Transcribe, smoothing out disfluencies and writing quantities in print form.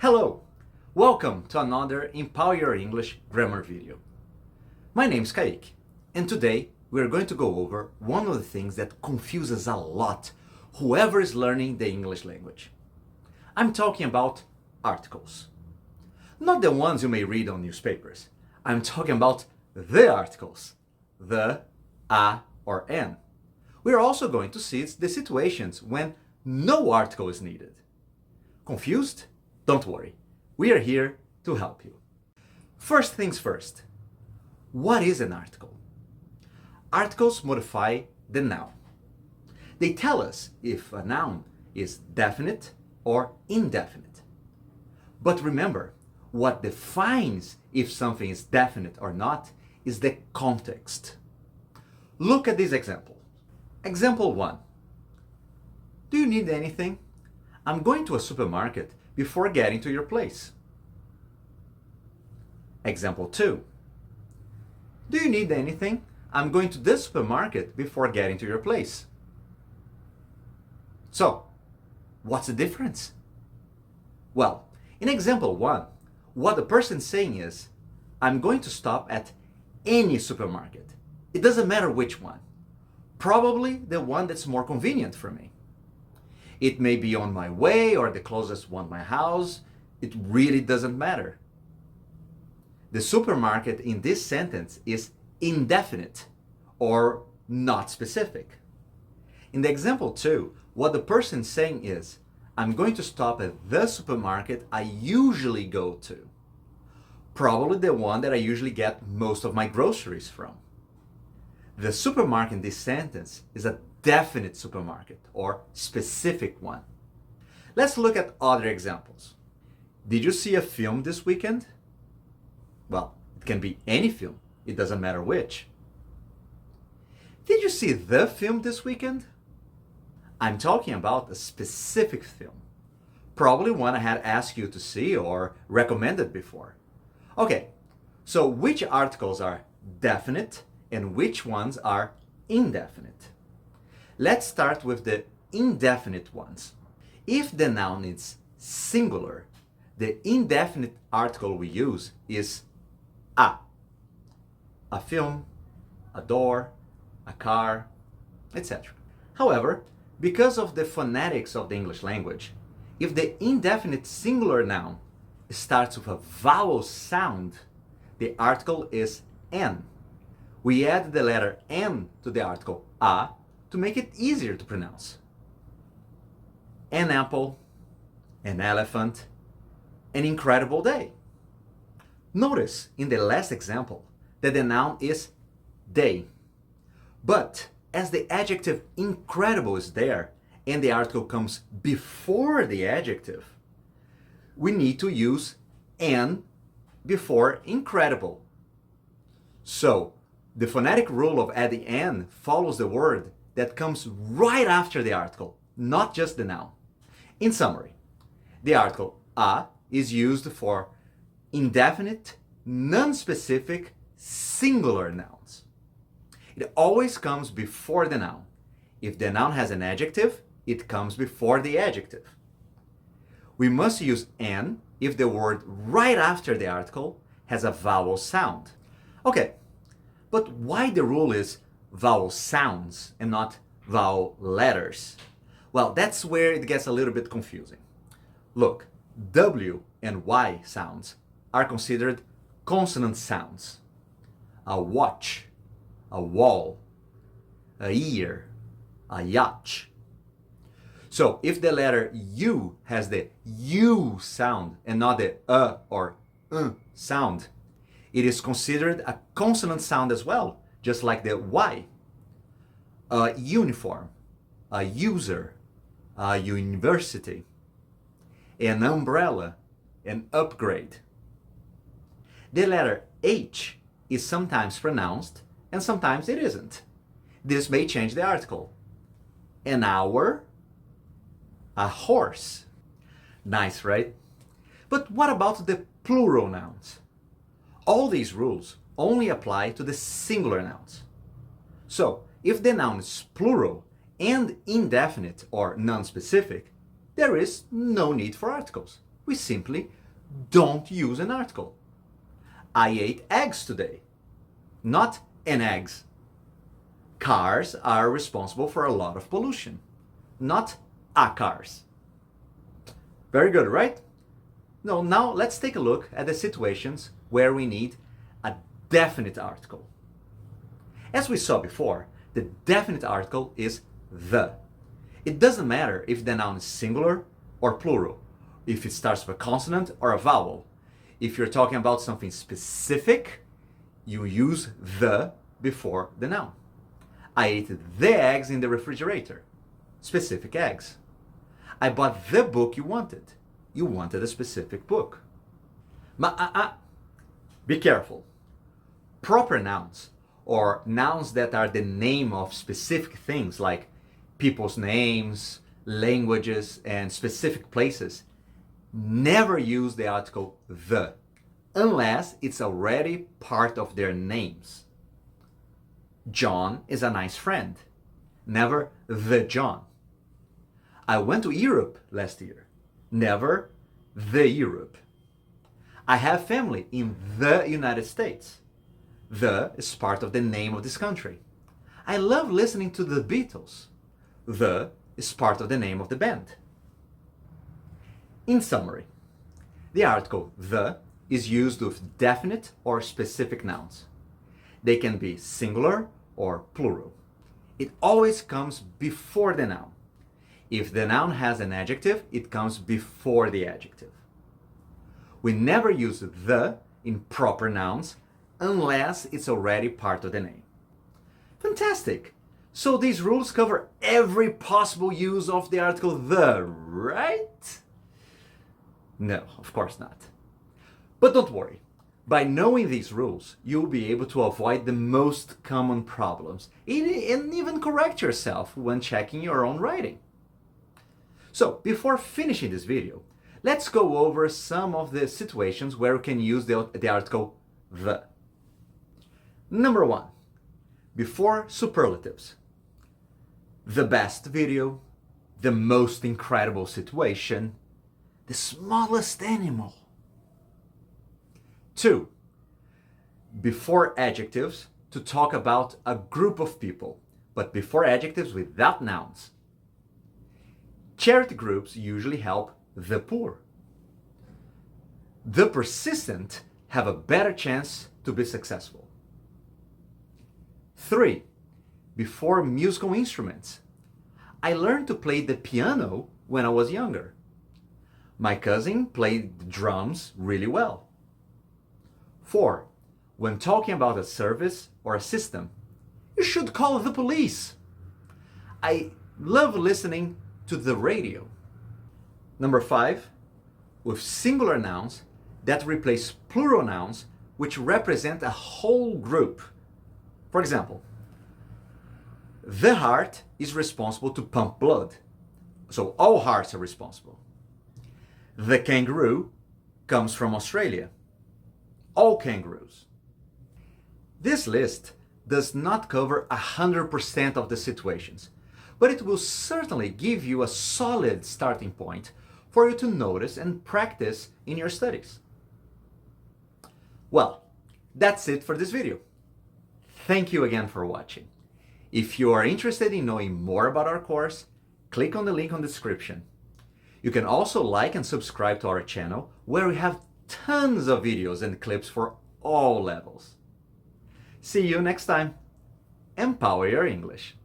Hello! Welcome to another Empower Your English grammar video. My name is Caike, and today we're going to go over one of the things that confuses a lot whoever is learning the English language. I'm talking about articles. Not the ones you may read on newspapers. I'm talking about the articles. The, a, or an. We're also going to see the situations when no article is needed. Confused? Don't worry. We are here to help you. First things first. What is an article? Articles modify the noun. They tell us if a noun is definite or indefinite. But remember, what defines if something is definite or not is the context. Look at this example. Example 1. Do you need anything? I'm going to a supermarket before getting to your place. Example 2. Do you need anything? I'm going to this supermarket before getting to your place. So, what's the difference? Well, in example 1, what the person's saying is, I'm going to stop at any supermarket. It doesn't matter which one. Probably the one that's more convenient for me. It may be on my way or the closest one to my house. It really doesn't matter. The supermarket in this sentence is indefinite or not specific. In the example 2, what the person's saying is, I'm going to stop at the supermarket I usually go to. Probably the one that I usually get most of my groceries from. The supermarket in this sentence is a definite supermarket or specific one. Let's look at other examples. Did you see a film this weekend? Well, it can be any film. It doesn't matter which. Did you see the film this weekend? I'm talking about a specific film. Probably one I had asked you to see or recommended before. Okay, so which articles are definite and which ones are indefinite? Let's start with the indefinite ones. If the noun is singular, the indefinite article we use is a. A film, a door, a car, etc. However, because of the phonetics of the English language, if the indefinite singular noun starts with a vowel sound, the article is an. We add the letter n to the article a to make it easier to pronounce. An apple, an elephant, an incredible day. Notice in the last example that the noun is day. But as the adjective incredible is there and the article comes before the adjective, we need to use an before incredible. So the phonetic rule of adding an follows the word that comes right after the article, not just the noun. In summary, the article a is used for indefinite, non-specific, singular nouns. It always comes before the noun. If the noun has an adjective, it comes before the adjective. We must use an if the word right after the article has a vowel sound. Okay, but why the rule is vowel sounds and not vowel letters? Well, that's where it gets a little bit confusing. Look, W and Y sounds are considered consonant sounds. A watch, a wall, a ear, a yacht. So if the letter U has the U sound and not the or sound, it is considered a consonant sound as well, just like the Y. A uniform, a user, a university, an umbrella, an upgrade. The letter H is sometimes pronounced and sometimes it isn't. This may change the article. An hour, a horse. Nice, right? But what about the plural nouns? All these rules only apply to the singular nouns. So, if the noun is plural and indefinite or non-specific, there is no need for articles. We simply don't use an article. I ate eggs today, not an eggs. Cars are responsible for a lot of pollution, not a cars. Very good, right? Now let's take a look at the situations where we need a definite article. As we saw before, the definite article is the. It doesn't matter if the noun is singular or plural, if it starts with a consonant or a vowel. If you're talking about something specific, you use the before the noun. I ate the eggs in the refrigerator. Specific eggs. I bought the book you wanted. You wanted a specific book. Be careful. Proper nouns, or nouns that are the name of specific things like people's names, languages, and specific places, never use the article the, unless it's already part of their names. John is a nice friend. Never the John. I went to Europe last year. Never the Europe. I have family in the United States. The is part of the name of this country. I love listening to the Beatles. The is part of the name of the band. In summary, the article the is used with definite or specific nouns. They can be singular or plural. It always comes before the noun. If the noun has an adjective, it comes before the adjective. We never use the in proper nouns unless it's already part of the name. Fantastic! So these rules cover every possible use of the article the, right? No, of course not. But don't worry. By knowing these rules, you'll be able to avoid the most common problems and even correct yourself when checking your own writing. So, before finishing this video, let's go over some of the situations where we can use the article the. Number 1, before superlatives. The best video, the most incredible situation, the smallest animal. 2, before adjectives to talk about a group of people, but before adjectives without nouns. Charity groups usually help the poor. The persistent have a better chance to be successful. 3, before musical instruments. I learned to play the piano when I was younger. My cousin played the drums really well. 4, when talking about a service or a system, you should call the police. I love listening to the radio. Number 5, with singular nouns that replace plural nouns which represent a whole group. For example, the heart is responsible to pump blood, so all hearts are responsible. The kangaroo comes from Australia. All kangaroos. This list does not cover 100% of the situations, but it will certainly give you a solid starting point for you to notice and practice in your studies. Well, that's it for this video. Thank you again for watching. If you are interested in knowing more about our course, click on the link on the description. You can also like and subscribe to our channel, where we have tons of videos and clips for all levels. See you next time. Empower your English.